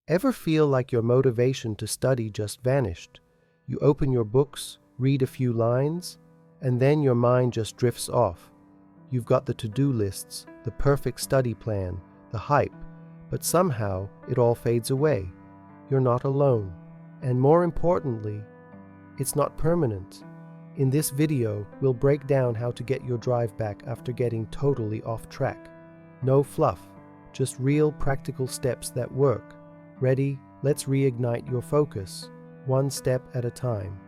Ever feel like your motivation to study just vanished? You open your books, read a few lines, and then your mind just drifts off. You've got the to-do lists, the perfect study plan, the hype, but somehow it all fades away. You're not alone. And more importantly, it's not permanent. In this video, we'll break down how to get your drive back after getting totally off track. No fluff, just real practical steps that work. Ready? Let's reignite your focus, one step at a time.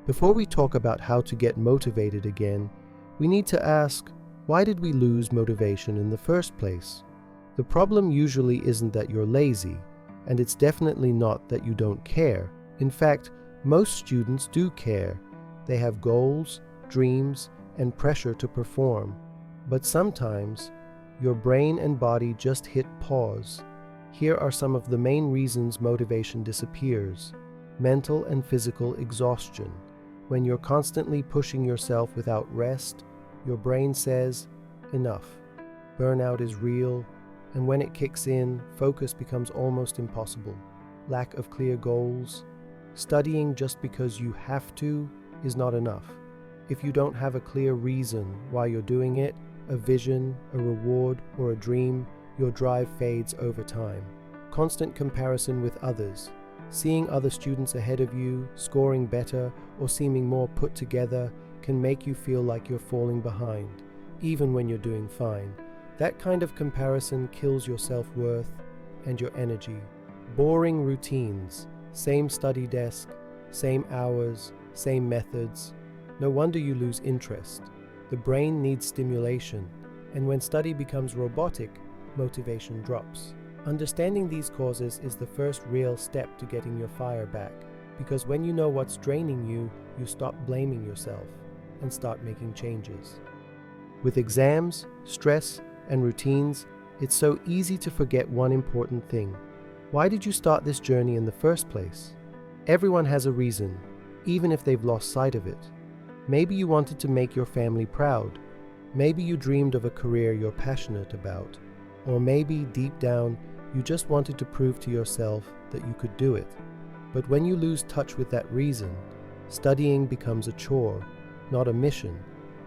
Before we talk about how to get motivated again, we need to ask, why did we lose motivation in the first place? The problem usually isn't that you're lazy, and it's definitely not that you don't care. In fact, most students do care. They have goals, dreams, and pressure to perform. But sometimes, your brain and body just hit pause. Here are some of the main reasons motivation disappears. Mental and physical exhaustion. When you're constantly pushing yourself without rest, your brain says, enough. Burnout is real, and when it kicks in, focus becomes almost impossible. Lack of clear goals. Studying just because you have to is not enough. If you don't have a clear reason why you're doing it, a vision, a reward, or a dream, your drive fades over time. Constant comparison with others. Seeing other students ahead of you, scoring better, or seeming more put together can make you feel like you're falling behind, even when you're doing fine. That kind of comparison kills your self-worth and your energy. Boring routines, same study desk, same hours, same methods. No wonder you lose interest. The brain needs stimulation, and when study becomes robotic, motivation drops. Understanding these causes is the first real step to getting your fire back, because when you know what's draining you, you stop blaming yourself and start making changes. With exams, stress, and routines, it's so easy to forget one important thing. Why did you start this journey in the first place? Everyone has a reason, even if they've lost sight of it. Maybe you wanted to make your family proud. Maybe you dreamed of a career you're passionate about. Or maybe, deep down, you just wanted to prove to yourself that you could do it. But when you lose touch with that reason, studying becomes a chore, not a mission,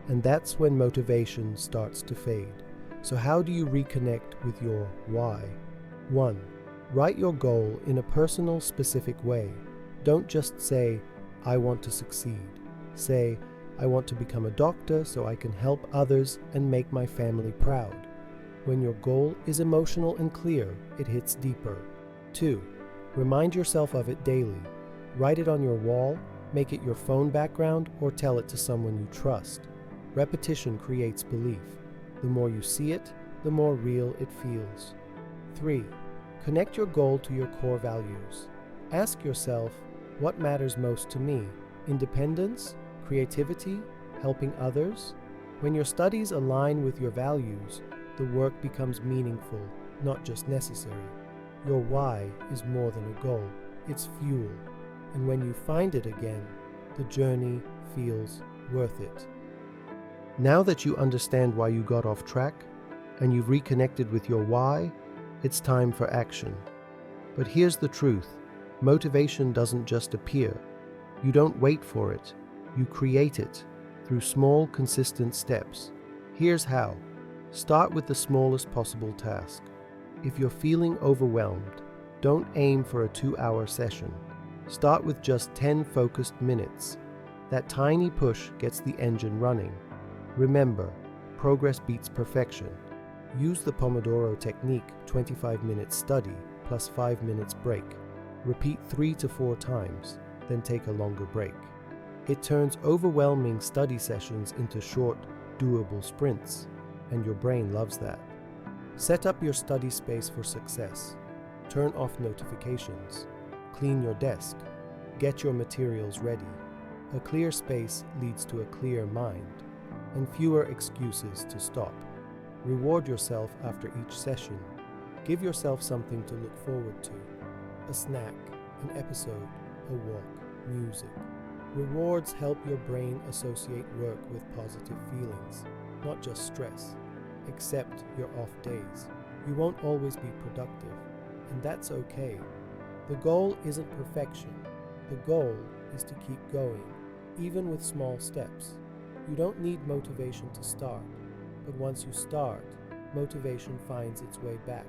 and that's when motivation starts to fade. So how do you reconnect with your why? 1. Write your goal in a personal, specific way. Don't just say, I want to succeed. Say, I want to become a doctor so I can help others and make my family proud. When your goal is emotional and clear, it hits deeper. 2. Remind yourself of it daily. Write it on your wall, make it your phone background, or tell it to someone you trust. Repetition creates belief. The more you see it, the more real it feels. 3. Connect your goal to your core values. Ask yourself, what matters most to me? Independence? Creativity? Helping others? When your studies align with your values, the work becomes meaningful, not just necessary. Your why is more than a goal, it's fuel. And when you find it again, the journey feels worth it. Now that you understand why you got off track, and you've reconnected with your why, it's time for action. But here's the truth, motivation doesn't just appear. You don't wait for it, you create it through small, consistent steps. Here's how. Start with the smallest possible task. If you're feeling overwhelmed, don't aim for a 2-hour session. Start with just 10 focused minutes. That tiny push gets the engine running. Remember, progress beats perfection. Use the Pomodoro technique, 25 minutes study plus 5 minutes break. Repeat 3 to 4 times, then take a longer break. It turns overwhelming study sessions into short, doable sprints. And your brain loves that. Set up your study space for success. Turn off notifications. Clean your desk. Get your materials ready. A clear space leads to a clear mind, and fewer excuses to stop. Reward yourself after each session. Give yourself something to look forward to. A snack, an episode, a walk, music. Rewards help your brain associate work with positive feelings, not just stress. Accept your off days. You won't always be productive. and that's okay. The goal isn't perfection. The goal is to keep going, even with small steps. You don't need motivation to start, but once you start, motivation finds its way back.